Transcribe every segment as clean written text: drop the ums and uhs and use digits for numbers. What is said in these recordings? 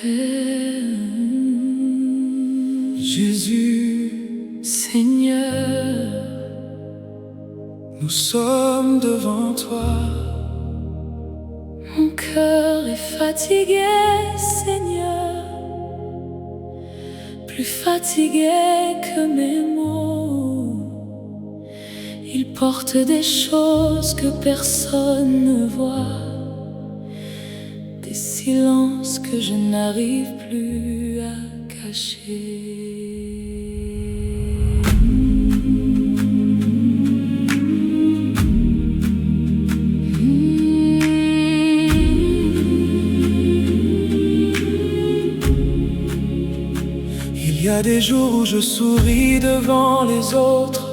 Père, Jésus, Seigneur, nous sommes devant toi. mon cœur est fatigué, Seigneur, plus fatigué que mes mots. Il porte des choses que personne ne voit, des silences que je n'arrive plus à cacher. Il y a des jours où je souris devant les autres,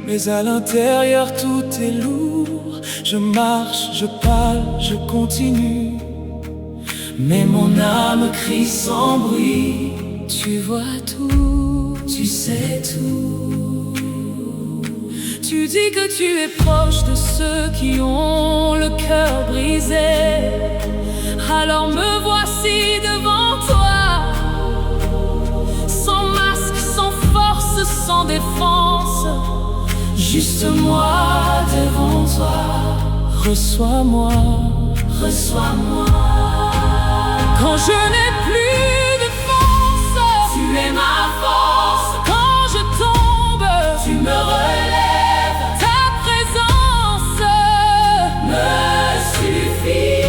mais à l'intérieur tout est lourd. Je marche, je parle, je continue, mais mon âme crie sans bruit. Tu vois tout, Tu sais tout. tu dis que tu es proche de ceux qui ont le cœur brisé. Alors me voici devant toi, sans masque, sans force, sans défense. Juste moi devant toi. Reçois-moi, Reçois-moi. quand je n'ai plus de force. Tu es ma force. Quand je tombe, Tu me relèves. ta présence Me suffit.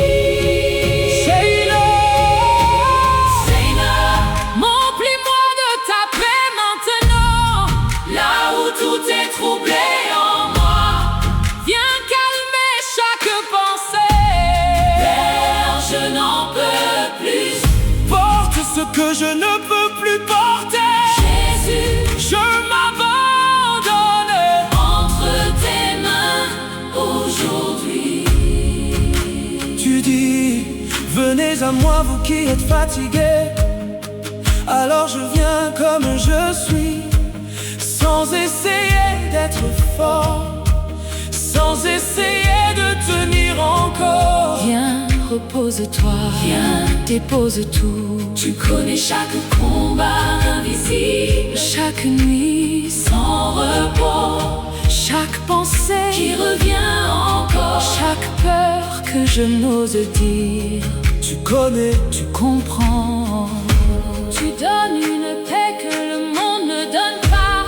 Seigneur, Remplis-moi de ta paix maintenant. là où tout est troublé en moi, Viens calmer chaque pensée. Père, je n'en peux plus. Porte ce que je ne peux plus porter. Jésus, Je m'abandonne entre tes mains aujourd'hui. Tu dis, venez à moi vous qui êtes fatigués. Alors je viens comme je suis, sans essayer d'être fort, sans essayer de tenir encore. Viens, repose-toi. Viens. Dépose tout. Tu connais chaque combat invisible, Chaque nuit, sans repos, chaque pensée qui revient encore. chaque peur que je n'ose dire. Tu connais, Tu comprends. Tu donnes une paix que le monde ne donne pas.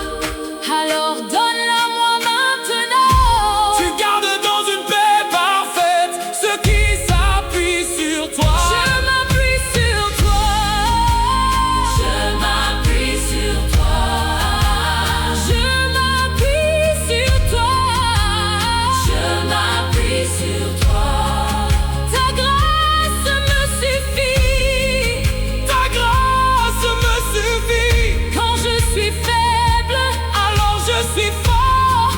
Alors donne-la moi maintenant. tu gardes dans une paix parfaite ceux qui s'appuient sur toi. Je m'appuie sur toi. Je m'appuie sur toi. Je m'appuie sur toi. Je m'appuie sur toi. Ta grâce me suffit. Ta grâce me suffit. Quand je suis faible, Alors je suis fort.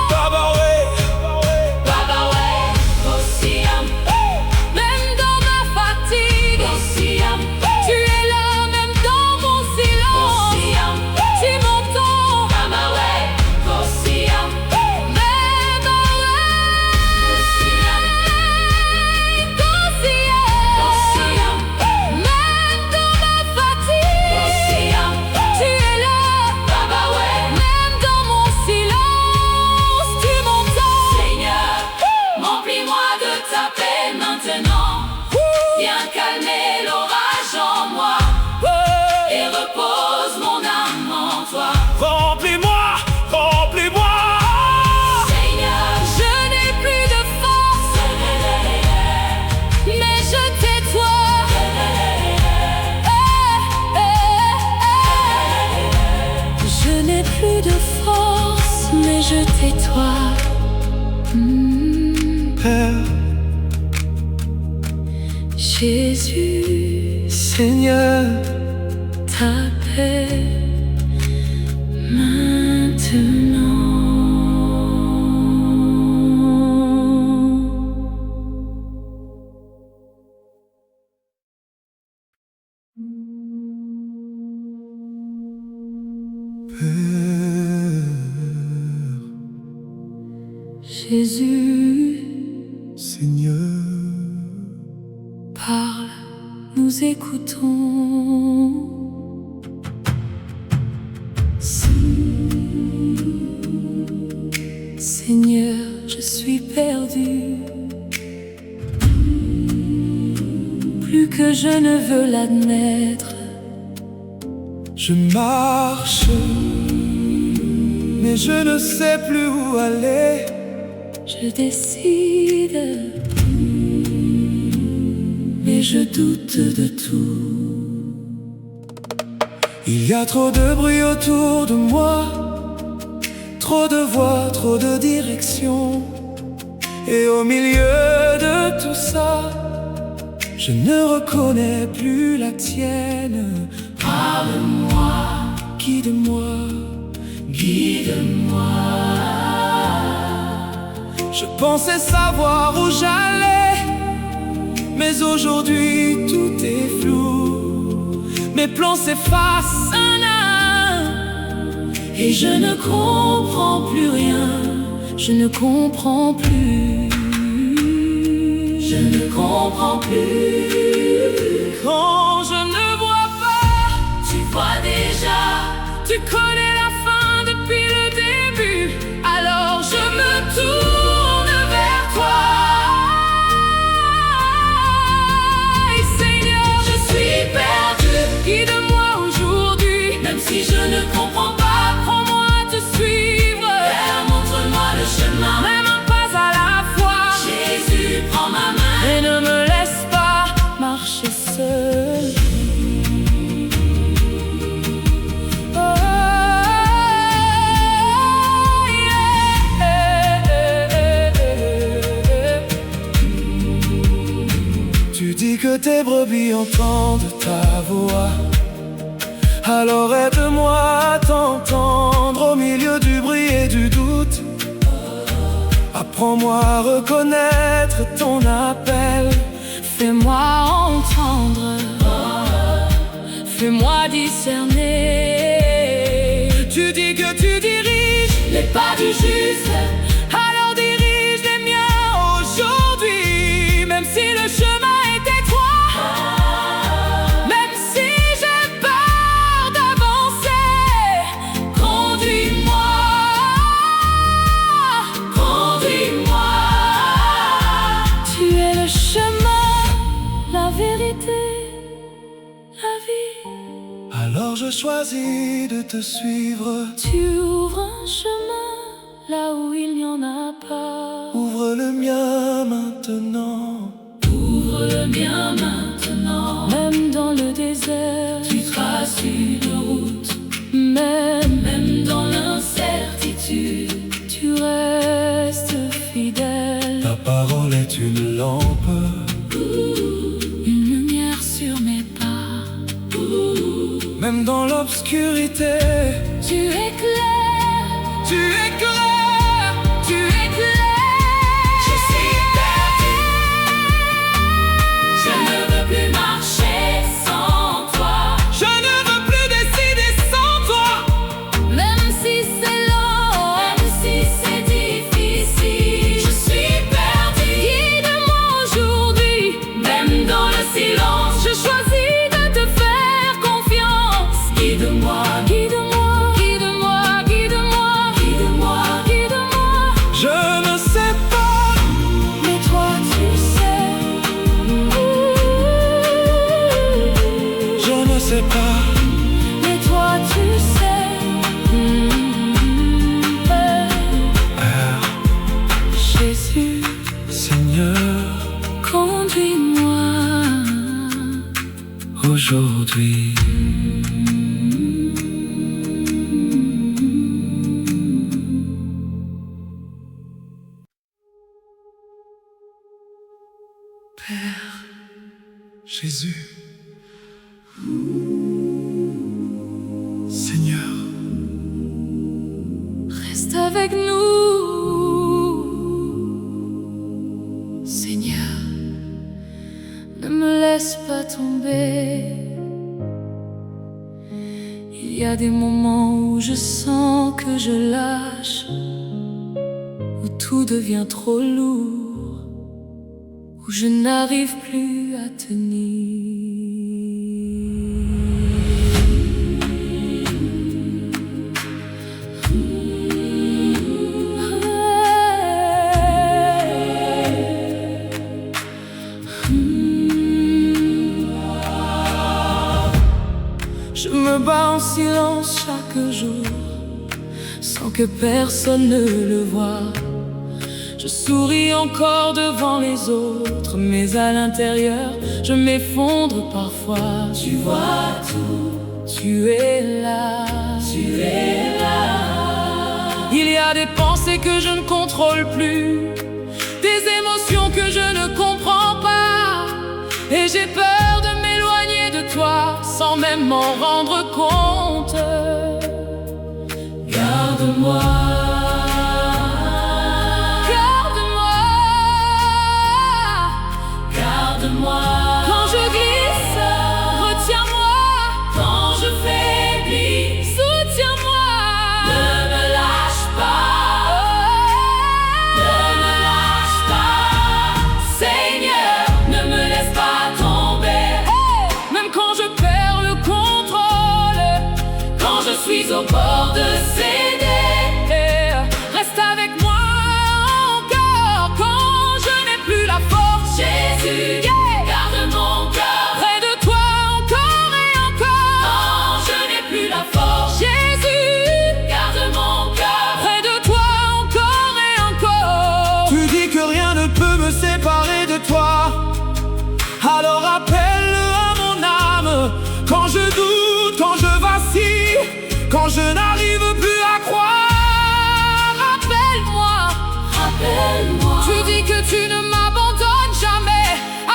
Baba way, Baba way, Ossiam, même dans ma fatigue, Ossiam, tu es là, même dans mon silence. Ossiam, Tu m'entends, Baba way, Ossiam, même Ossiam, même dans ma fatigue, Ossiam, tu es là, Baba way. même dans mon silence. Tu m'entends, Seigneur, remplis-moi de ta paix maintenant. Viens calmer l'orage en moi et repose mon âme en toi. Remplis-moi, remplis-moi. Seigneur, je n'ai plus de force, mais je t'ai toi. Je n'ai plus de force, mais je t'ai toi. Père, Jésus, Seigneur, ta paix maintenant. Père, Jésus, Seigneur. nous écoutons. Seigneur, je suis perdu, plus que je ne veux l'admettre. Je marche, mais je ne sais plus où aller. Je décide, mais je doute de tout. Il y a trop de bruit autour de moi, trop de voix, trop de directions. Et au milieu de tout ça, je ne reconnais plus la tienne. Parle-moi, Guide-moi, guide-moi. je pensais savoir où j'allais, mais aujourd'hui tout est flou. Mes plans s'effacent un à un, Et je ne comprends plus rien, je ne comprends plus, je ne comprends plus. quand je ne vois pas. Tu vois déjà, Tu connais la fin depuis le début, alors je me tourne vers toi. Et Seigneur, je suis perdu, guide-moi aujourd'hui. même si je ne comprends pas. Apprends-moi à te suivre, Père, montre-moi le chemin. même un pas à la fois. Jésus, prends ma main. Et ne me laisse pas marcher seul. Tu dis que tes brebis entendent ta voix, alors aide-moi à t'entendre au milieu du bruit et du doute. Apprends-moi à reconnaître ton appel. Fais-moi entendre, fais-moi discerner. Tu dis que tu diriges Les pas du juste, alors dirige les miens aujourd'hui. Même si le chemin est étroit, même si j'ai peur d'avancer, conduis-moi, conduis-moi. Tu es le chemin, la vérité, la vie. alors je choisis de te suivre. Tu ouvres un chemin là où il n'y en a pas. Ouvre le mien maintenant. Ouvre le mien maintenant. Même dans le désert, tu traces une route. Même dans l'incertitude, tu restes fidèle. Ta parole est une lampe, Une lumière sur mes pas. même dans l'obscurité. Tu éclaires, Tu éclaires, tu éclaires. Je suis perdu. Je ne veux plus marcher sans toi. Je ne veux plus décider sans toi. Même si c'est long, même si c'est difficile, je suis perdu. Guide-moi aujourd'hui, même dans le silence. Je choisis de te faire confiance. Guide-moi, guide-moi, guide-moi, guide-moi, guide-moi, guide-moi. Je ne sais pas, Mais toi tu sais. je ne sais pas. Mais toi tu sais. Père, Jésus, Seigneur, conduis-moi. aujourd'hui. Père, Jésus, Seigneur, Reste avec nous, Seigneur. Ne me laisse pas tomber. Il y a des moments où je sens que je lâche, où tout devient trop lourd, où je n'arrive plus à tenir. bats en silence chaque jour, sans que personne ne le voie. Je souris encore devant les autres, mais à l'intérieur, je m'effondre parfois. Tu vois tout, tu es là, tu es là. Il y a des pensées que je ne contrôle plus, des émotions que je ne comprends pas, et j'ai peur de m'éloigner de toi sans même m'en rendre compte. Garde-moi, garde-moi, garde-moi. Quand je glisse, retiens-moi. Quand je faiblis, soutiens-moi. Ne me lâche pas, ne me lâche pas. Seigneur, ne me laisse pas tomber. Même quand je perds le contrôle, quand je suis au bord de céder, reste avec moi encore quand je n'ai plus la force. Jésus, garde mon cœur près de toi encore et encore quand je n'ai plus la force. Jésus, garde mon cœur près de toi encore et encore. Tu dis que rien ne peut me séparer de toi, alors appelle-le à mon âme. Quand je doute, quand je vacille, quand je n'arrive plus à croire, Rappelle-moi, Rappelle-moi, tu dis que tu ne m'abandonnes jamais,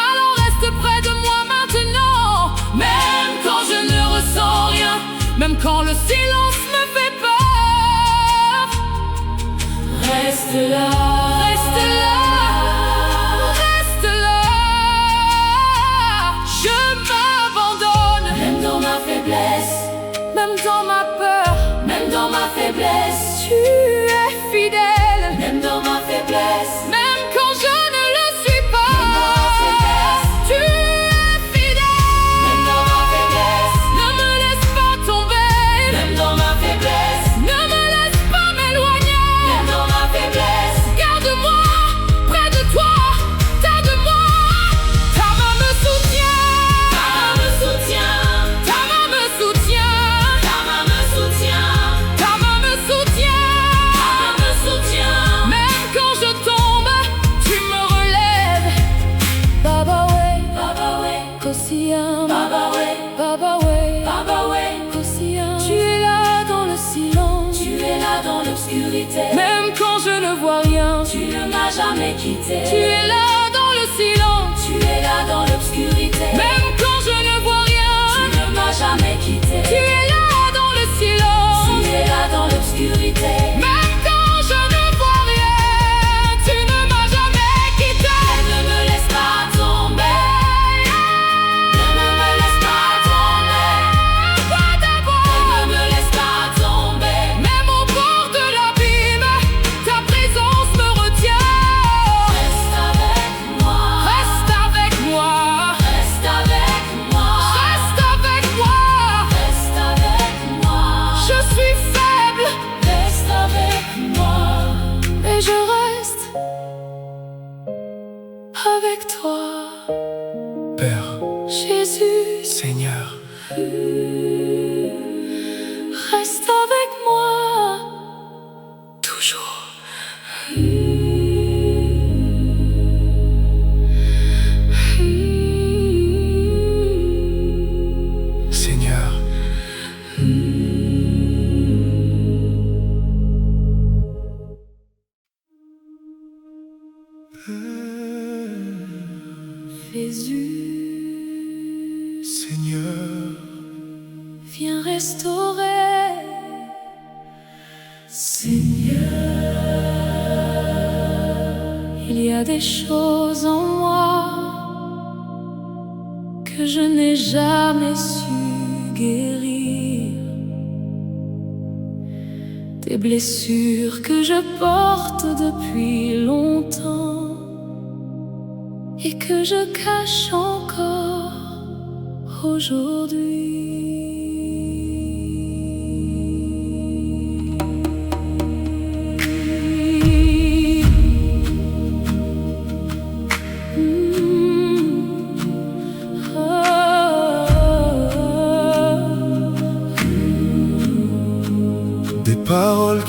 alors reste près de moi maintenant. Même quand je ne ressens rien, même quand le silence me fait peur, reste là, reste là, reste là. Je m'abandonne, même dans ma faiblesse, même dans ma peur. même dans ma faiblesse, Tu es fidèle, même dans ma faiblesse, même quand je ne le suis pas. Même dans ma faiblesse. Tu es fidèle, même dans ma faiblesse, ne me laisse pas tomber, même dans ma faiblesse, ne me laisse pas m'éloigner. même dans ma faiblesse. Garde-moi près de toi, t'aide-moi. Ta main me soutient, Ta main me soutient, ta main me soutient, ta main me soutient, ta main me soutient. ta main me soutient. Même quand je tombe, tu me relèves. Baba way, Baba way, Kosiam, Baba way, Baba way, Baba way. Kosiam. Tu es là dans le silence, Tu es là dans l'obscurité, même quand je ne vois rien. tu ne m'as jamais quitté. Tu es là dans le silence, Tu es là dans l'obscurité, même quand je ne vois rien. tu ne m'as jamais quitté. Tu es là dans le silence, Tu es là dans l'obscurité, même quand je ne vois rien. Tu ne m'as jamais quitté. ne me laisse pas tomber, ne me laisse pas tomber, Toi d'abord, ne me laisse pas tomber. même au bord de l'abîme, ta présence me retient. Reste avec moi, Reste avec moi, reste avec moi, reste avec moi. reste avec moi, Je suis faible, reste avec moi. mais je reste avec toi, Père, Jésus. Seigneur, Reste avec moi, toujours. Seigneur, Jésus, Seigneur, viens restaurer. Seigneur, il y a des choses en moi que je n'ai jamais su guérir, des blessures que je porte depuis longtemps et que je cache encore aujourd'hui.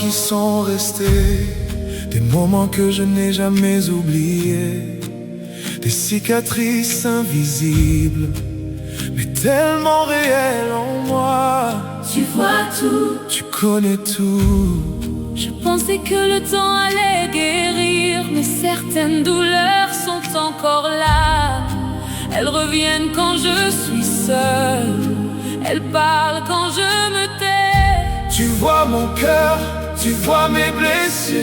qui sont restés, des moments que je n'ai jamais oubliés, des cicatrices invisibles, mais tellement réelles en moi. Tu vois tout, Tu connais tout. je pensais que le temps allait guérir, mais certaines douleurs sont encore là. Elles reviennent quand je suis seule, elles parlent quand je me tais. Tu vois mon cœur, tu vois mes blessures,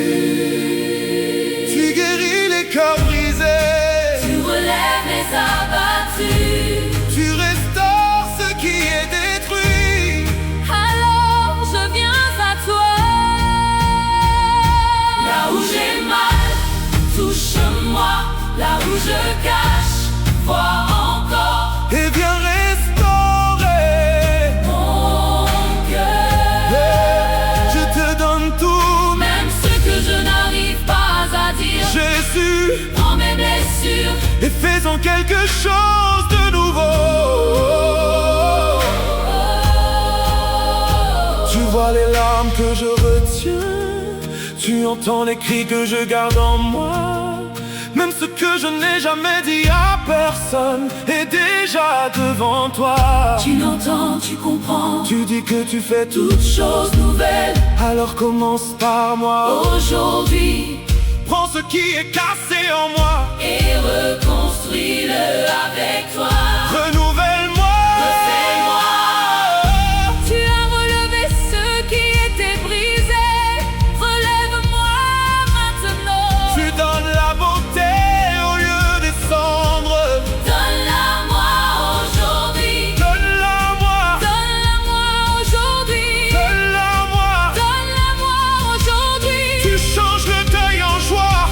tu guéris les cœurs brisés, Tu relèves les abattus, tu restaures ce qui est détruit. alors je viens à toi. Là où j'ai mal, touche-moi. Là où je cache, vois encore Et viens restaurer mon cœur. Je te donne tout, Même ce que je n'arrive pas à dire, Jésus, prends mes blessures. et faisons quelque chose de nouveau. Tu vois les larmes que je retiens, tu entends les cris que je garde en moi. Même ce que je n'ai jamais dit à personne est déjà devant toi. Tu l'entends, tu comprends, Tu dis que tu fais toutes toute chose nouvelle. alors commence par moi. Aujourd'hui, Prends ce qui est cassé en moi, et reconstruis-le avec toi. renouvelle-moi. Refais-moi. Tu as relevé ce qui était brisé. Relève-moi maintenant. Tu donnes la beauté au lieu des cendres. Donne-la-moi aujourd'hui. Donne-la-moi, Donne-la-moi aujourd'hui. donne-la-moi. Donne-la-moi aujourd'hui. Tu changes le deuil en joie.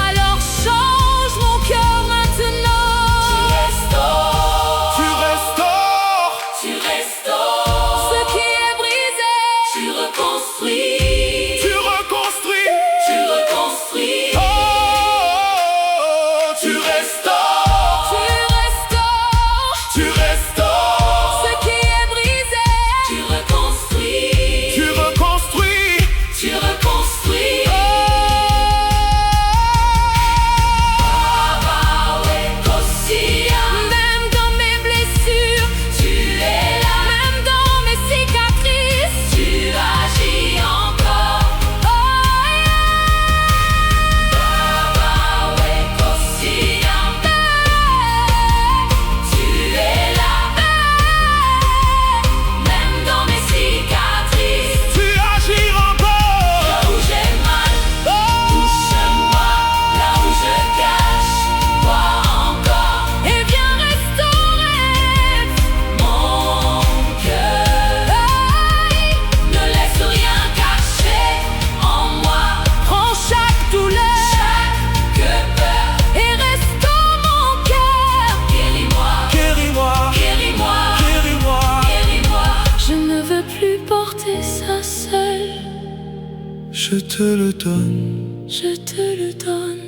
Alors change mon cœur maintenant. Tu restaures. Tu restaures. Tu restaures ce qui est brisé. Tu reconstruis. Tu reconstruis. Tu reconstruis. Oh, tu restaures. Tu restaures Tu restaures. ce qui est brisé. Tu reconstruis. Tu reconstruis. Tu reconstruis. Même dans mes blessures, tu es là. Même dans mes cicatrices, tu agis encore. Oh tu es là. Même dans mes cicatrices, Tu agis encore. là où j'ai mal, touche-moi. Là où je cache, vois encore. Et viens restaurer mon cœur. Ne laisse rien cacher en moi. Prends chaque douleur, chaque peur, et restaure mon cœur. Guéris-moi, Guéris-moi, guéris-moi, guéris-moi. guéris-moi. Je ne veux plus porter ça seul. Je te le donne, Je te le donne,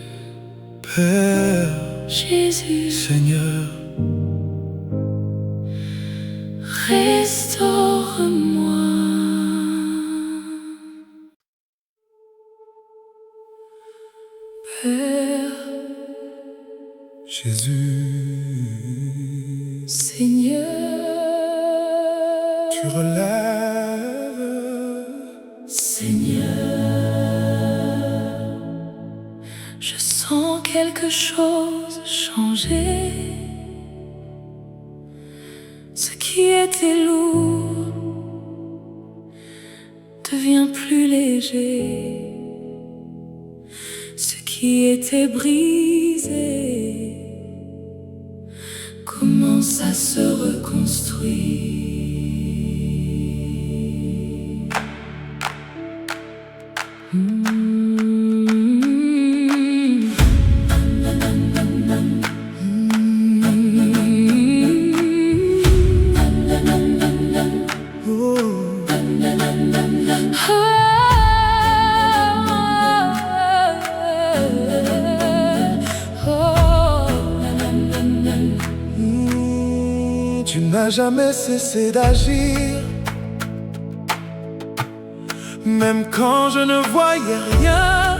Père, Jésus. Seigneur. Restaure-moi. Père, Jésus, Seigneur, tu relèves. Seigneur, je sens quelque chose changer. Ce qui était lourd devient plus léger. Ce qui était brisé commence à se reconstruire. Tu n'as jamais cessé d'agir, même quand je ne voyais rien,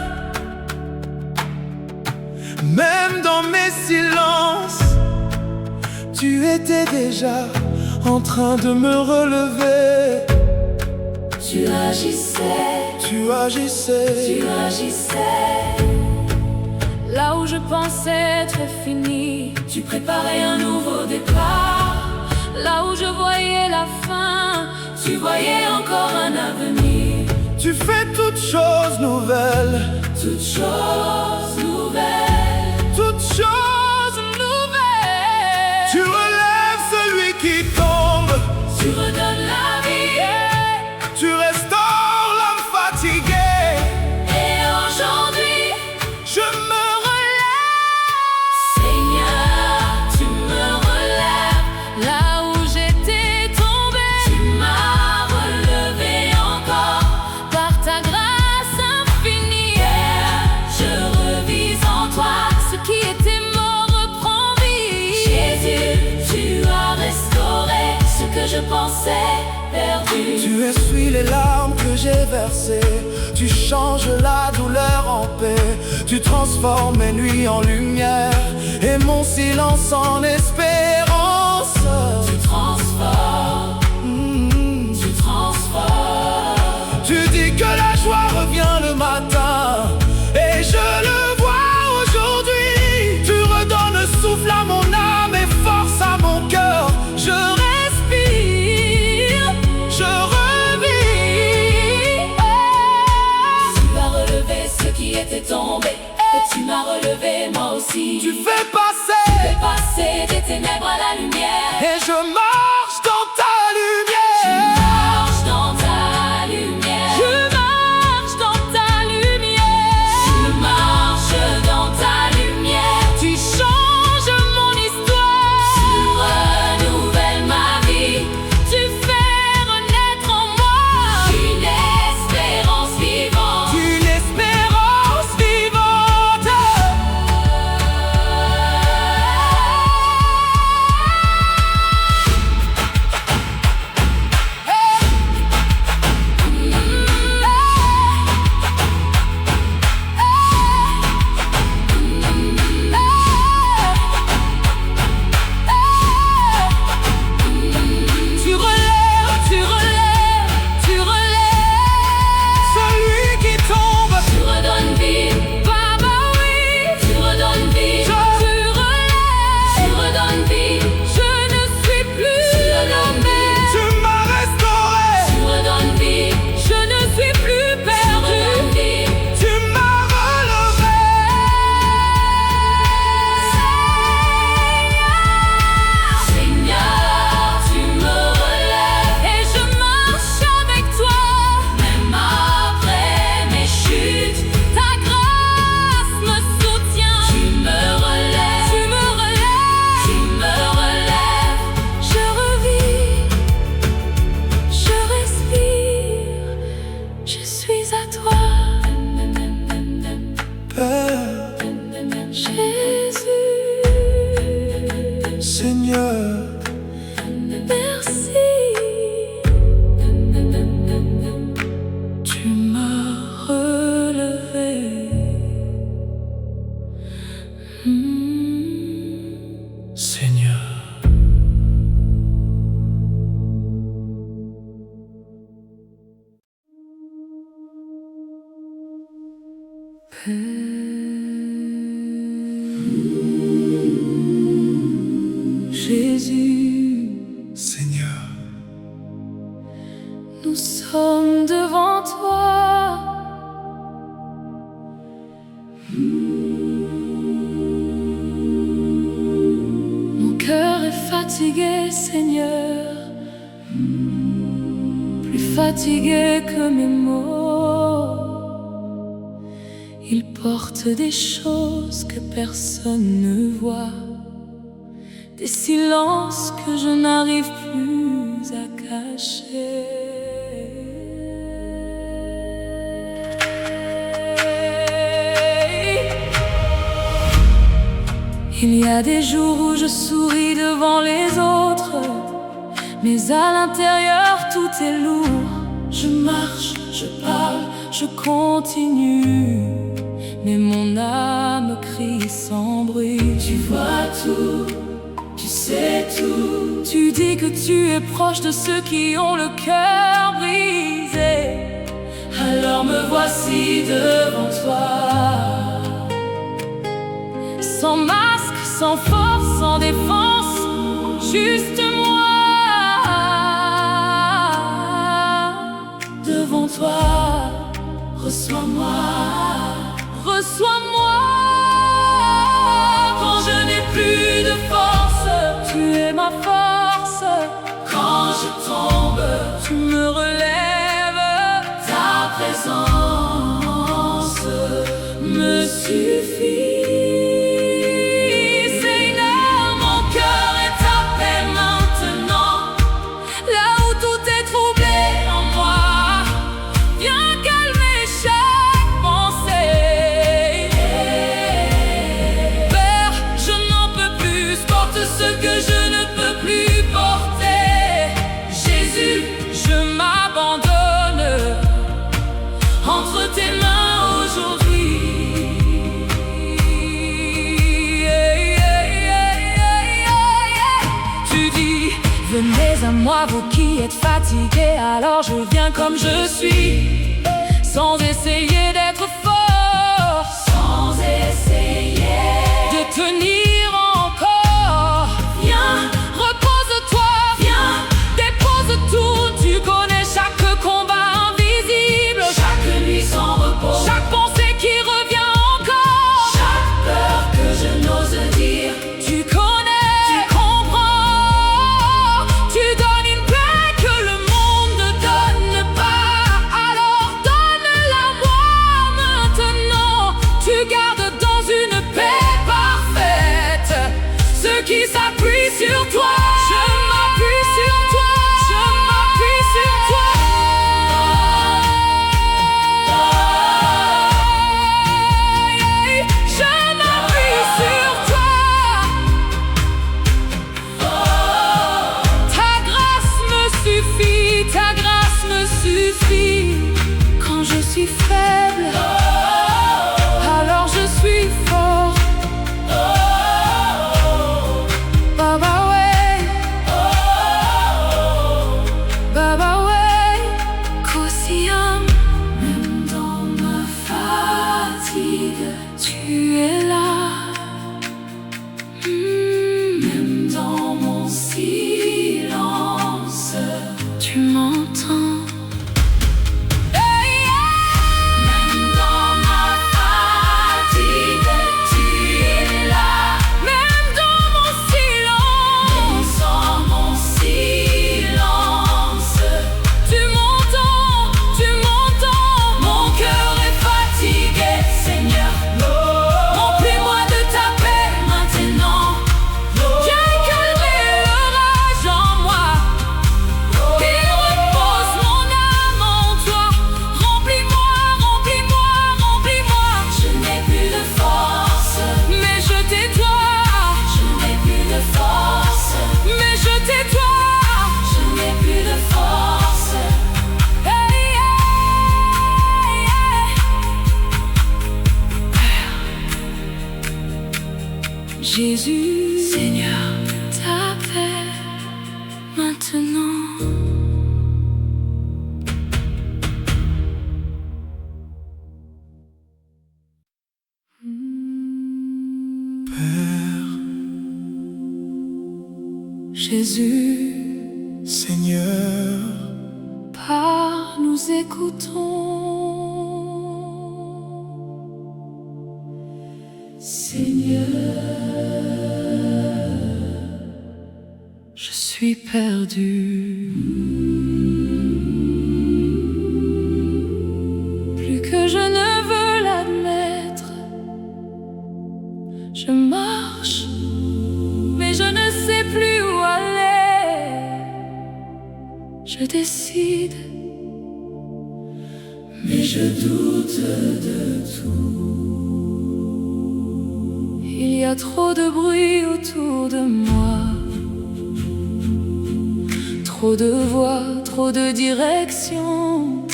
même dans mes silences, tu étais déjà en train de me relever. Tu agissais, Tu agissais, tu agissais. Là où je pensais être fini, tu préparais un nouveau départ. Là où je voyais la fin, tu voyais encore un avenir. tu fais toutes choses nouvelles, Toutes choses nouvelles, toutes choses nouvelles. Tu relèves celui qui tombe, tu redonnes la vie. tu restaures l'âme fatiguée. Et aujourd'hui, Je me relève, Seigneur, tu me relèves. Là où j'étais tombé, tu m'as relevé encore. Par ta grâce infinie, je revis en toi. Ce qui était mort reprend vie. Jésus, tu as restauré ce que je pensais perdu. tu essuies les larmes que j'ai versées, tu changes la douleur en paix, tu transformes mes nuits en lumière et mon silence en espérance. Tu transformes, tu transformes. Tu dis que la joie revient le matin et je le vois aujourd'hui. Tu redonnes souffle à mon âme et force à mon cœur. Je respire, je revis. Tu as relevé ce qui était tombé, et tu m'as relevé moi aussi. Tu fais Fais passer passer des ténèbres à la lumière. et je marche dans ta Tu lumière. marches dans ta lumière. Je marche dans ta lumière. Tu marches dans ta lumière. Tu changes mon Tu histoire. renouvelles ma vie. Tu fais renaître en moi Une espérance vivante. une espérance vivante. Tu relèves, tu relèves, tu relèves celui qui tombe. Tu redonnes vie. Baba, oui, Tu redonnes vie. tu relèves. Tu redonnes vie. Je ne suis plus le même. Tu m'as restauré. Tu redonnes vie. Je ne suis plus Tu perdu. redonnes vie. Tu m'as relevé. Seigneur, tu me relèves. Et je marche avec toi. Même après mes chutes, Ta grâce me soutient. tu me relèves. Tu me relèves. Tu me relèves. Je revis. Je respire. Je suis à toi. Père, Jésus, Seigneur, merci. Tu m'as relevé. Seigneur. Jésus, Seigneur, nous sommes devant toi. Mon cœur est fatigué, Seigneur, plus fatigué que mes mots. Il porte des choses que personne ne voit, des silences que je n'arrive plus à cacher. Il y a des jours où je souris devant les autres, mais à l'intérieur tout est lourd. Je marche, je parle, je continue, mais mon âme crie sans bruit. Tu vois tout, tu sais tout. Tu dis que tu es proche de ceux qui ont le cœur brisé. Alors me voici devant toi, sans masque, sans force, sans défense, juste moi. Devant toi, reçois-moi, reçois-moi. Quand je n'ai plus de force, tu es ma force. Quand je tombe, tu me relèves. Ta présence me suffit. Venez à moi, vous qui êtes fatigués, alors je viens comme je suis, sans essayer d'être fort, sans essayer de tenir encore. Viens, repose-toi, viens, dépose tout. Tu connais chaque combat invisible, chaque nuit sans repos, chaque pensée qui revient encore, chaque peur que je n'ose dire. Tu connais. Qui s'appuie sur toi, je m'appuie sur toi, je m'appuie sur toi. Je m'appuie sur toi. Ta grâce me suffit, ta grâce me suffit. Quand je suis faible, alors je suis fort. Tu es là, même dans mon silence, tu m'entends. Même dans ma fatigue, tu es là, même dans mon silence, tu m'entends, mon cœur est fatigué, Seigneur. Jésus, Seigneur, ta paix maintenant. Père, Jésus, Seigneur, par nous écoutons. Seigneur, je suis perdu. Plus que je ne veux l'admettre. Je marche, mais je ne sais plus où aller. Je décide, mais je doute de tout. Il y a trop de bruit autour de moi, trop de voix, trop de directions,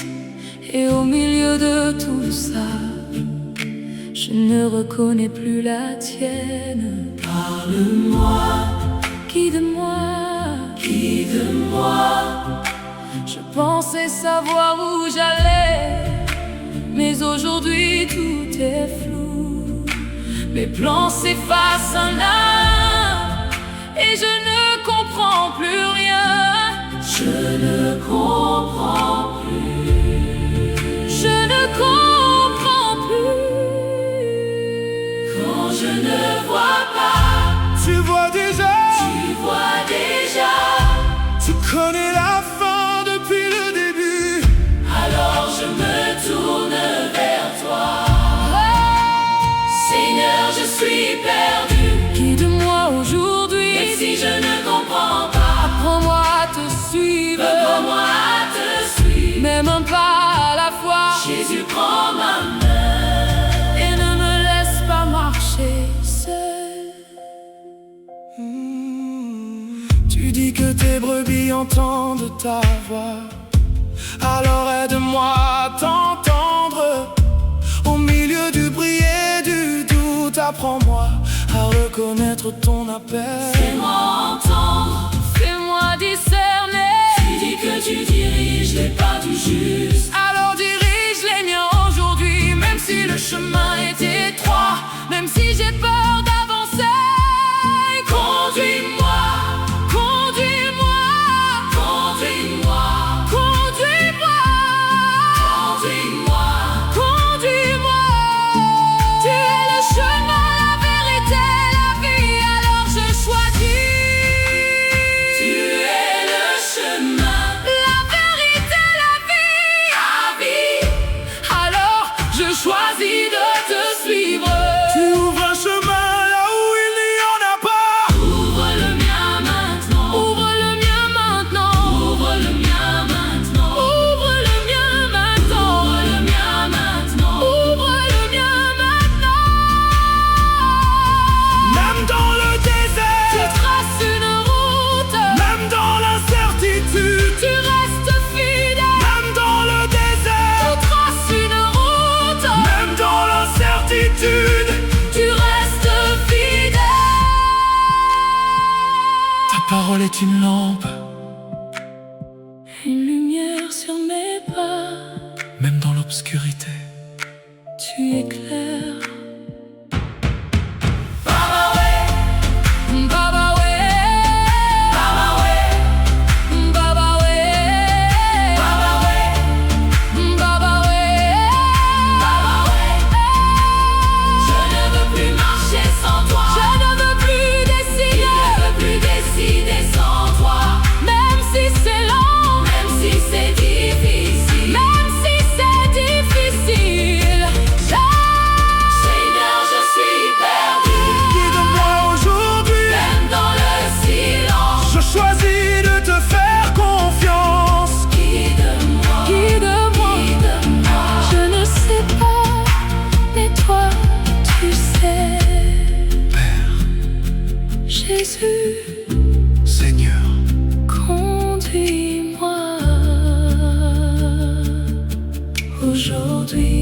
Et au milieu de tout ça, je ne reconnais plus la tienne. Parle-moi, Guide-moi, guide-moi. je pensais savoir où j'allais, mais aujourd'hui tout est flou. Mes plans s'effacent un à un, et je ne comprends plus rien. Je ne comprends plus. Je ne comprends plus. Quand je ne vois pas, Tu vois déjà, tu vois déjà. tu connais la fin depuis le début. Alors je me tourne vers toi. Seigneur, je suis perdu. Guide-moi aujourd'hui, Même si je ne comprends pas, apprends-moi à te suivre, apprends-moi à te suivre. même un pas à la fois, Jésus, prends ma main. et ne me laisse pas marcher seul. Tu dis que tes brebis entendent ta voix. Alors aide-moi à t'entendre. Au milieu du bruit et du doute, apprends-moi à reconnaître ton appel. Fais-moi entendre. Fais-moi discerner, Tu dis que tu diriges les pas du juste. alors dirige les miens aujourd'hui, même si le chemin est étroit, même si j'ai peur d'avancer. Conduis-moi, Conduis-moi, conduis-moi, conduis-moi, conduis-moi. conduis-moi. Tu es le chemin, la vérité, la vie, alors je choisis. Tu es le chemin, La vérité, la vie, la vie. alors je choisis de te suivre. Tu ouvres un chemin là où il n'y en a pas. Ouvre le mien maintenant. Ouvre le mien maintenant. Ouvre le mien maintenant. Ouvre le mien maintenant. Ouvre le mien maintenant. Ouvre le mien maintenant. Même dans le Tu désert, traces une route, même dans l'incertitude, tu restes fidèle. même dans le Tu désert, traces une route, même dans l'incertitude. tu restes fidèle. Ta parole est une lampe, Une lumière sur mes pas, même dans l'obscurité. tu éclaires. Baba way, Baba way, Baba way, Baba way, Baba way, Baba way, Baba way. Je ne veux plus marcher sans toi. Je ne veux plus Je décider, ne veux plus décider sans toi. même si c'est long, Même si c'est difficile. même si c'est difficile. Seigneur, je suis perdu. Guide-moi aujourd'hui, Même dans le silence. je choisis de te faire confiance. Guide-moi, Guide-moi, guide-moi. je ne sais pas, mais toi tu sais. Père, Jésus, Seigneur, conduis-moi aujourd'hui.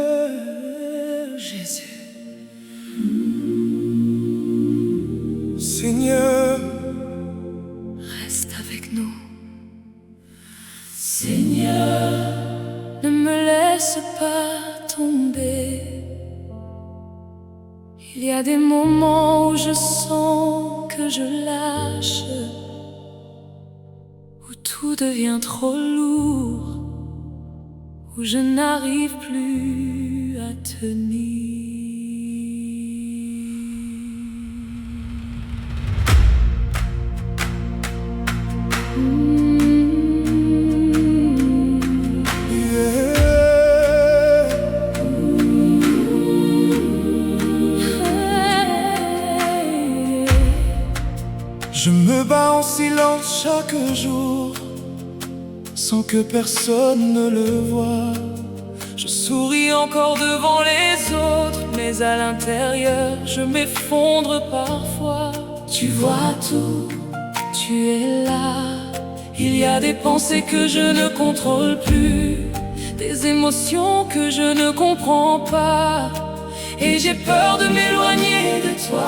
Père Jésus, Seigneur, reste avec nous. Seigneur, Ne me laisse pas tomber. Il y a des moments où je sens que je lâche, où tout devient trop lourd, où je n'arrive plus à tenir. Je me bats en silence chaque jour, sans que personne ne le voie. Je souris encore devant les autres, mais à l'intérieur je m'effondre parfois. Tu vois tout, tu es là. Il y a des pensées que je ne contrôle plus, des émotions que je ne comprends pas, et j'ai peur de m'éloigner de toi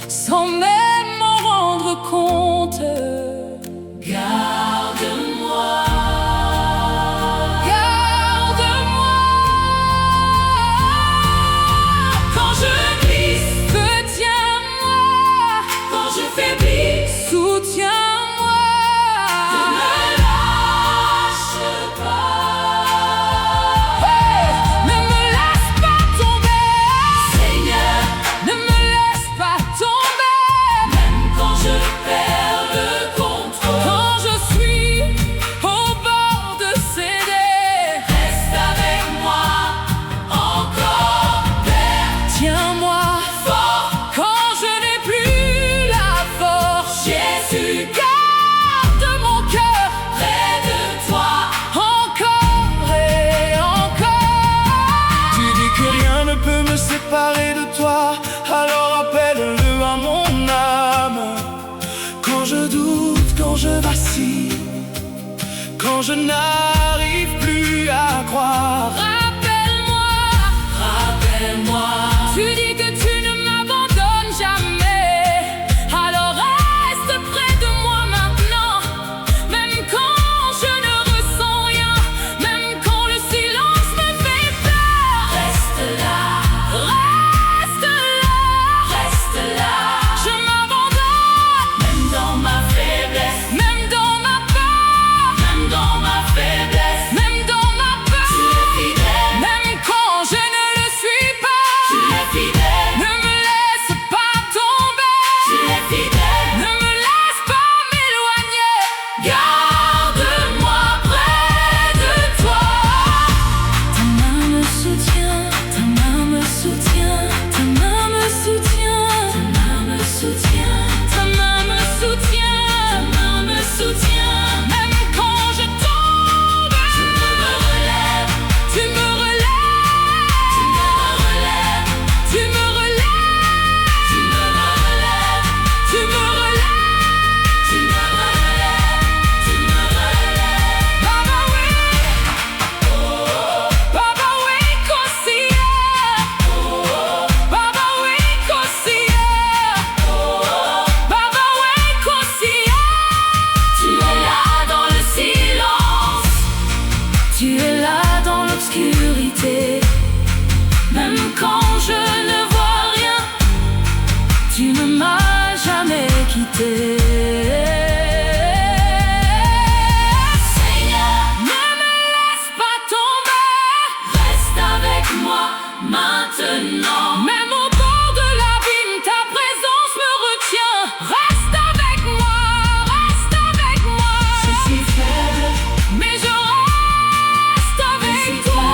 sans même m'en rendre compte. Garde-moi, garde-moi. Quand je glisse, retiens-moi. Quand je faiblis, soutiens-moi. Ne me lâche pas. Ne me laisse pas tomber. Seigneur, ne me laisse pas tomber. Même quand je perds le contrôle, quand je suis au bord de céder, reste avec moi encore, Père. Tiens-moi fort quand je n'ai plus la force. Jésus, garde mon cœur près de toi encore et encore. Tu dis que rien ne peut me séparer de toi, alors appelle-le à mon âme. Quand je doute, quand je vacille, quand je n'arrive plus à croire, Rappelle-moi, rappelle-moi. Tu dis que tu ne m'abandonnes jamais. Alors reste près de moi maintenant. Même quand je ne ressens rien, même quand le silence me fait peur. Reste là, reste là, reste là. Je m'abandonne, même dans ma faiblesse, même dans ma peur, même dans ma faiblesse, même dans ma peur. Tu es fidèle, même quand je ne le suis pas. Tu es fidèle, ne me laisse pas tomber. Tu es fidèle, ne me laisse pas m'éloigner. Garde-moi près de toi. Ta main me soutient, ta main me soutient, ta main me soutient, ta main me soutient, ta main me soutient, ta main me soutient. Même quand je tombe, tu me relèves, tu me relèves, tu me relèves, tu me relèves, tu me relèves, tu me relèves, tu me relèves, tu me relèves. Baba oui, Baba oui, Kosia. Baba oui, Kosia. Baba oui, Kosia. Tu es là dans le silence, tu es là dans l'obscurité. Même quand je ne vois rien, tu ne m'as jamais quitté. Seigneur, ne me laisse pas tomber. Reste avec moi maintenant. Même au bord de l'abîme, ta présence me retient. Reste avec moi, reste avec moi. Je suis faible, mais je reste avec toi.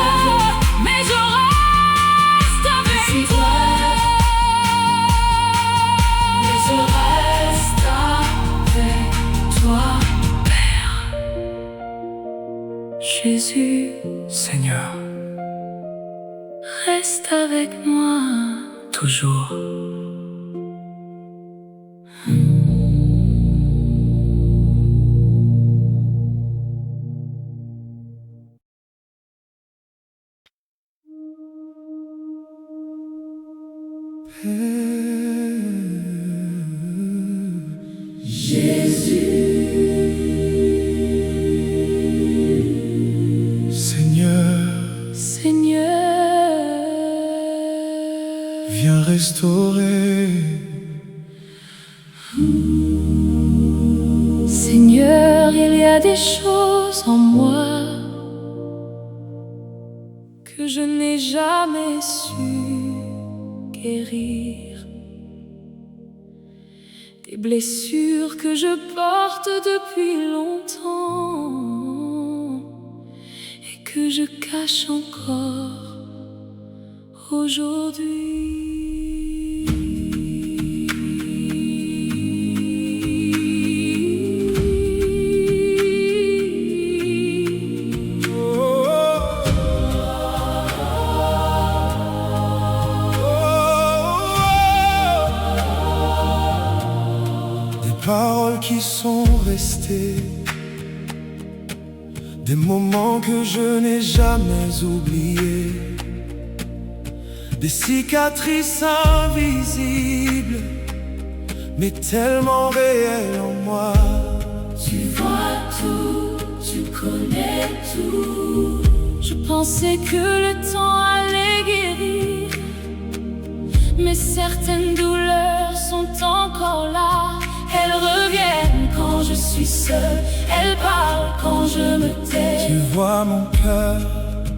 Mais je reste avec toi. Mais je reste avec toi, Père. Jésus, Seigneur, reste avec moi. toujours. Seigneur, Seigneur, viens restaurer. Seigneur, il y a des choses en moi que je n'ai jamais su guérir, des blessures que je porte depuis longtemps et que je cache encore aujourd'hui. des moments que je n'ai jamais oubliés, des cicatrices invisibles, mais tellement réelles en moi. Tu vois tout, tu connais tout. Je pensais que le temps allait guérir, mais certaines douleurs sont encore là. Elles reviennent quand je suis seule, elles parlent quand je me tais. Tu vois mon cœur,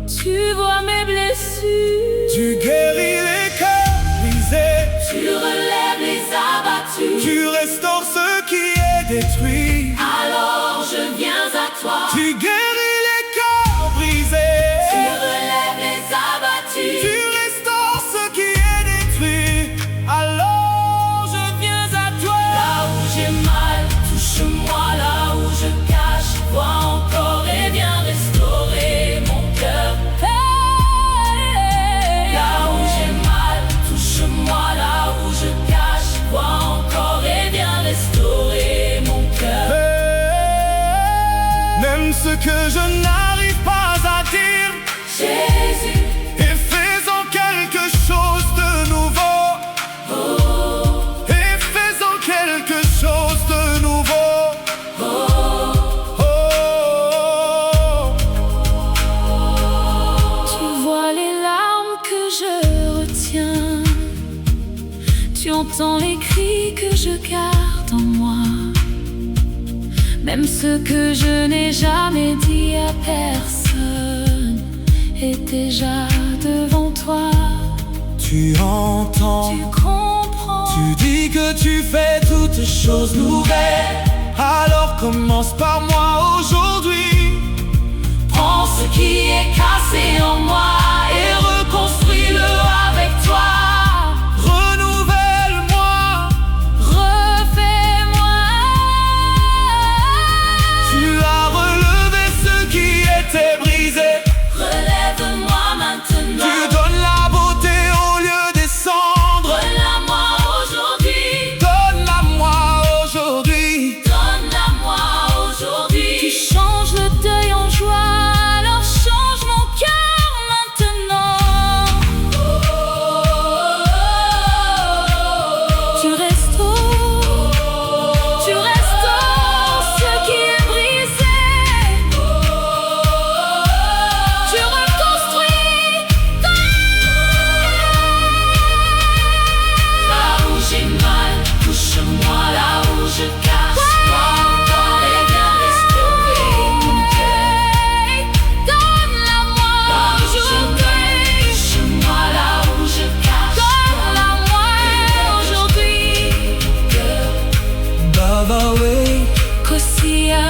tu vois mes blessures, tu guéris les cœurs brisés, tu relèves les abattus, tu restaures ce qui est détruit. Alors je viens à toi. Tu guéris les cœurs brisés, tu relèves les abattus, tu restaures ce qui est détruit. Alors je viens à toi. Là où j'ai mal, touche-moi. Là où je cache, vois encore et viens restaurer mon cœur. Là où j'ai mal, touche-moi. Là où je cache, vois encore et viens restaurer mon cœur. Même ce que je n'arrive pas à dire, Jésus, et faisons quelque chose de nouveau. Et faisons quelque chose de nouveau. tu vois les larmes que je retiens, tu entends les cris que je garde en moi. Même ce que je n'ai jamais dit à personne est déjà devant toi. Tu entends, Tu comprends, tu dis que tu fais toutes choses nouvelles. Alors commence par moi aujourd'hui. prends ce qui est cassé en moi et reconstruis-le avec toi. Renouvelle-moi, Refais-moi. tu as relevé ce qui était brisé. Relève-moi Tu maintenant. donnes la beauté au lieu des cendres. Donne-la-moi aujourd'hui. Donne-la-moi aujourd'hui. Donne-la-moi aujourd'hui. Tu changes le deuil en joie, alors change mon cœur maintenant. Tu restaures ce qui est brisé. Tu reconstruis. Là où j'ai mal, touche-moi. Là où je cache, vois encore et viens restaurer mon cœur. Donne-la-moi aujourd'hui. Touche-moi. Là où je cache, donne-la-moi aujourd'hui. Baba way, Kosia,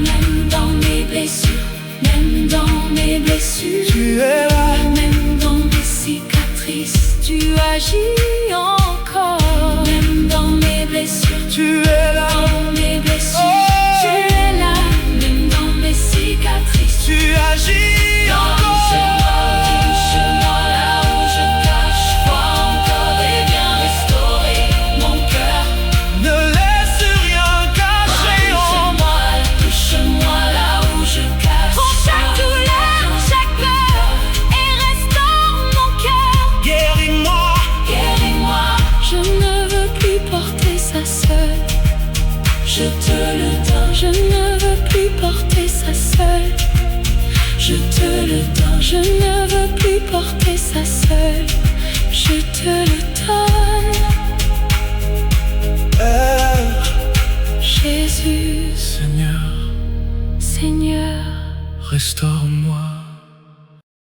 même dans mes blessures, même dans mes blessures, tu es là. même dans mes cicatrices, tu agis encore. Même dans mes blessures, Tu es là, dans mes blessures, Oh. tu es là. Même dans mes cicatrices, tu agis touche-moi, là où je cache, vois encore et viens restaurer mon cœur. Ne laisse rien cacher en moi. Touche-moi là où je cache. Prends chaque douleur, chaque peur et restaure mon cœur. Guéris-moi, Guéris-moi. Je ne veux plus porter ça seule. Je te le donne. Je ne veux plus porter ça seule. Je te le donne. Je ne veux plus porter ça seule. Je te le